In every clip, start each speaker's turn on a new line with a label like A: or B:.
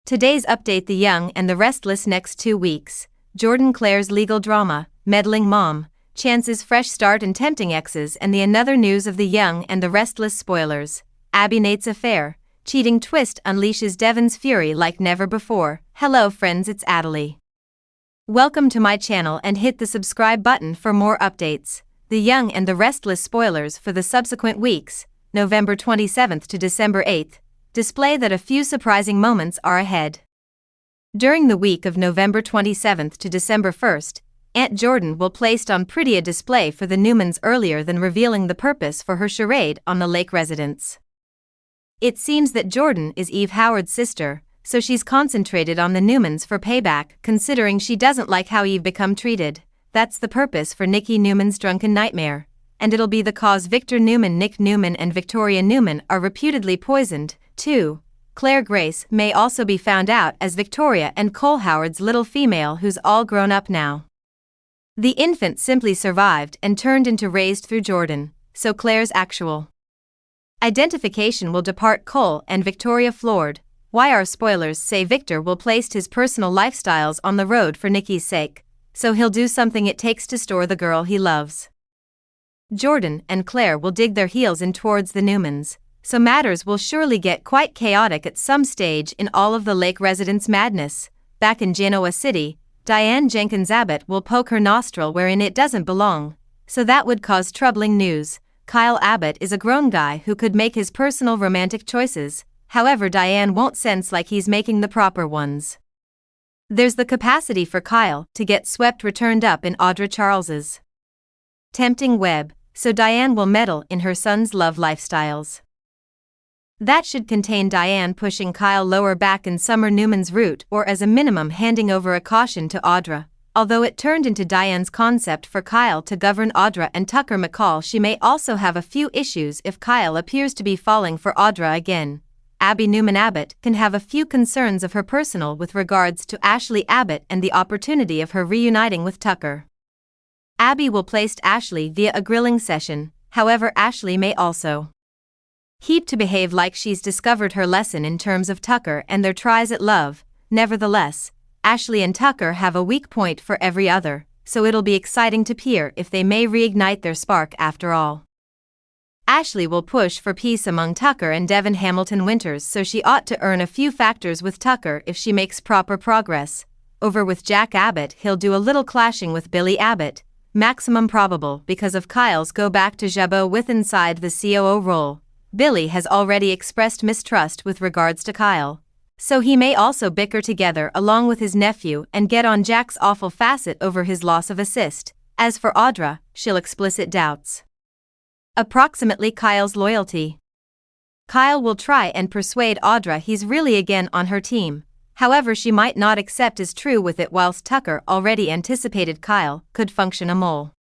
A: Today's update: The Young and the Restless. Next 2 weeks, Jordan Claire's legal drama, Meddling Mom, Chance's fresh start and tempting exes, and the another news of The Young and the Restless. Spoilers: Abby Nate's affair, cheating twist unleashes Devon's fury like never before. Hello friends, it's Adelie. Welcome to my channel and hit the subscribe button for more updates. The Young and the Restless spoilers for the subsequent weeks, November 27th to December 8th, display that a few surprising moments are ahead. During the week of November 27th to December 1st, Aunt Jordan will placed on pretty a display for the Newmans earlier than revealing the purpose for her charade on the Lake residence. It seems that Jordan is Eve Howard's sister, so she's concentrated on the Newmans for payback, considering she doesn't like how Eve become treated. That's the purpose for Nikki Newman's drunken nightmare, and it'll be the cause Victor Newman, Nick Newman and Victoria Newman are reputedly poisoned, too. Claire Grace may also be found out as Victoria and Cole Howard's little female who's all grown up now. The infant simply survived and turned into raised through Jordan, so Claire's actual identification will depart Cole and Victoria floored. Why our spoilers say Victor will place his personal lifestyles on the road for Nikki's sake, so he'll do something it takes to store the girl he loves. Jordan and Claire will dig their heels in towards the Newmans, so matters will surely get quite chaotic at some stage in all of the Lake residence madness. Back in Genoa City, Diane Jenkins Abbott will poke her nostril wherein it doesn't belong, so that would cause troubling news. Kyle Abbott is a grown guy who could make his personal romantic choices, however Diane won't sense like he's making the proper ones. There's the capacity for Kyle to get swept returned up in Audra Charles's tempting web, so Diane will meddle in her son's love lifestyles. That should contain Diane pushing Kyle lower back in Summer Newman's route, or as a minimum handing over a caution to Audra. Although it turned into Diane's concept for Kyle to govern Audra and Tucker McCall, she may also have a few issues if Kyle appears to be falling for Audra again. Abby Newman Abbott can have a few concerns of her personal with regards to Ashley Abbott and the opportunity of her reuniting with Tucker. Abby will place Ashley via a grilling session, however Ashley may also heap to behave like she's discovered her lesson in terms of Tucker and their tries at love. Nevertheless, Ashley and Tucker have a weak point for every other, so it'll be exciting to peer if they may reignite their spark after all. Ashley will push for peace among Tucker and Devon Hamilton Winters, so she ought to earn a few factors with Tucker if she makes proper progress. Over with Jack Abbott, he'll do a little clashing with Billy Abbott, maximum probable because of Kyle's go back to Jabot with inside the COO role. Billy has already expressed mistrust with regards to Kyle, so he may also bicker together along with his nephew and get on Jack's awful facet over his loss of assist. As for Audra, she'll explicit doubts approximately Kyle's loyalty. Kyle will try and persuade Audra he's really again on her team, however she might not accept as true with it, whilst Tucker already anticipated Kyle could function a mole.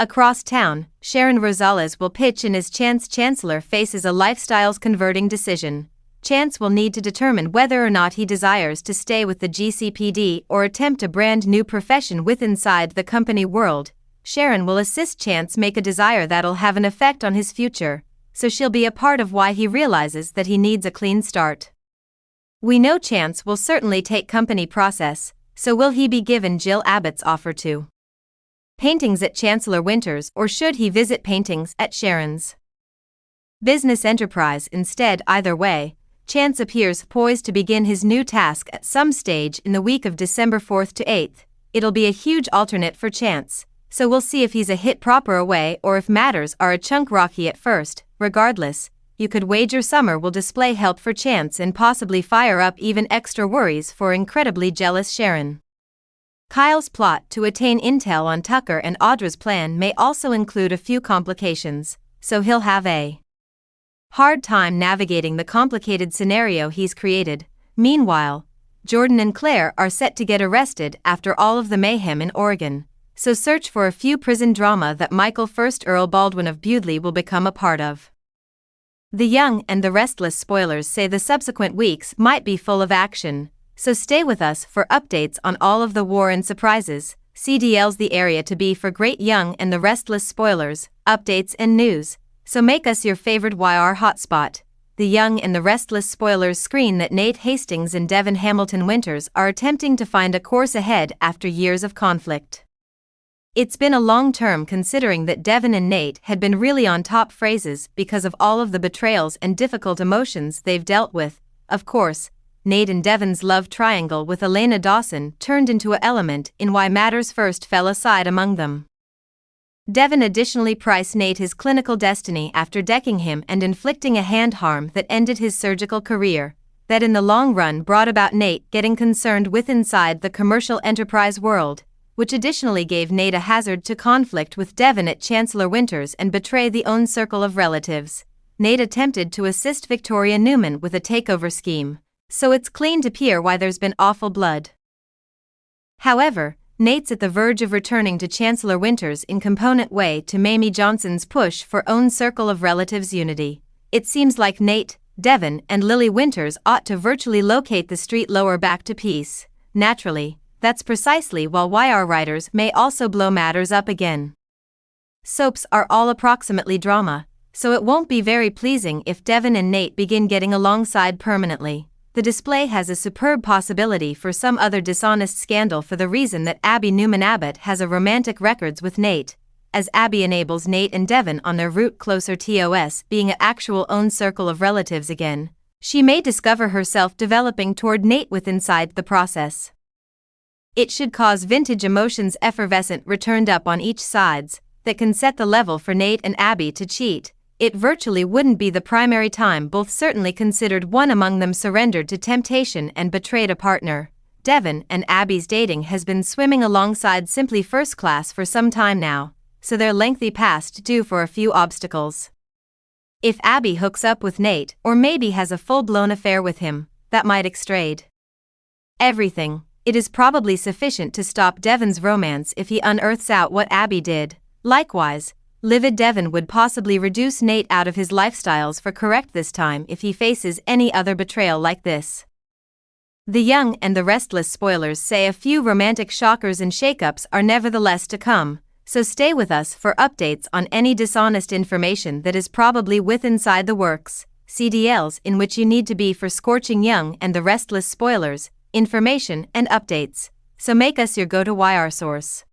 A: Across town, Sharon Rosales will pitch in as Chancellor faces a lifestyles converting decision. Chance will need to determine whether or not he desires to stay with the GCPD or attempt a brand new profession with inside the company world. Sharon will assist Chance make a desire that'll have an effect on his future, so she'll be a part of why he realizes that he needs a clean start. We know Chance will certainly take company process, so will he be given Jill Abbott's offer to paintings at Chancellor Winters, or should he visit paintings at Sharon's business enterprise instead? Either way, Chance appears poised to begin his new task at some stage in the week of December 4th to 8th. It'll be a huge alternate for Chance, so we'll see if he's a hit proper away or if matters are a chunk rocky at first. Regardless, you could wager Summer will display help for Chance and possibly fire up even extra worries for incredibly jealous Sharon. Kyle's plot to attain intel on Tucker and Audra's plan may also include a few complications, so he'll have a hard time navigating the complicated scenario he's created. Meanwhile, Jordan and Claire are set to get arrested after all of the mayhem in Oregon, so search for a few prison drama that Michael First Earl Baldwin of Bewdley will become a part of. The Young and the Restless spoilers say the subsequent weeks might be full of action, so stay with us for updates on all of the war and surprises. CDL's the area to be for great Young and the Restless spoilers, updates and news, so make us your favorite YR hotspot. The Young and the Restless spoilers screen that Nate Hastings and Devon Hamilton Winters are attempting to find a course ahead after years of conflict. It's been a long term considering that Devon and Nate had been really on top phrases because of all of the betrayals and difficult emotions they've dealt with. Of course, Nate and Devon's love triangle with Elena Dawson turned into an element in why matters first fell aside among them. Devon additionally priced Nate his clinical destiny after decking him and inflicting a hand harm that ended his surgical career, that in the long run brought about Nate getting concerned with inside the commercial enterprise world, which additionally gave Nate a hazard to conflict with Devon at Chancellor Winters and betray the own circle of relatives. Nate attempted to assist Victoria Newman with a takeover scheme, so it's clean to appear why there's been awful blood. However, Nate's at the verge of returning to Chancellor Winters in component way to Mamie Johnson's push for own circle of relatives unity. It seems like Nate, Devon, and Lily Winters ought to virtually locate the street lower back to peace. Naturally, that's precisely while YR writers may also blow matters up again. Soaps are all approximately drama, so it won't be very pleasing if Devon and Nate begin getting alongside permanently. The display has a superb possibility for some other dishonest scandal for the reason that Abby Newman Abbott has a romantic records with Nate, as Abby enables Nate and Devon on their route closer TOS being an actual own circle of relatives again. She may discover herself developing toward Nate with inside the process. It should cause vintage emotions effervescent returned up on each sides, that can set the level for Nate and Abby to cheat. It virtually wouldn't be the primary time both certainly considered one among them surrendered to temptation and betrayed a partner. Devon and Abby's dating has been swimming alongside simply first class for some time now, so their lengthy past due for a few obstacles. If Abby hooks up with Nate or maybe has a full-blown affair with him, that might extrade everything. It is probably sufficient to stop Devon's romance if he unearths out what Abby did. Likewise, livid Devon would possibly reduce Nate out of his lifestyles for correct this time if he faces any other betrayal like this. The Young and the Restless spoilers say a few romantic shockers and shakeups are nevertheless to come, so stay with us for updates on any dishonest information that is probably with inside the works, CDLs in which you need to be for scorching Young and the Restless spoilers, information and updates, so make us your go-to YR source.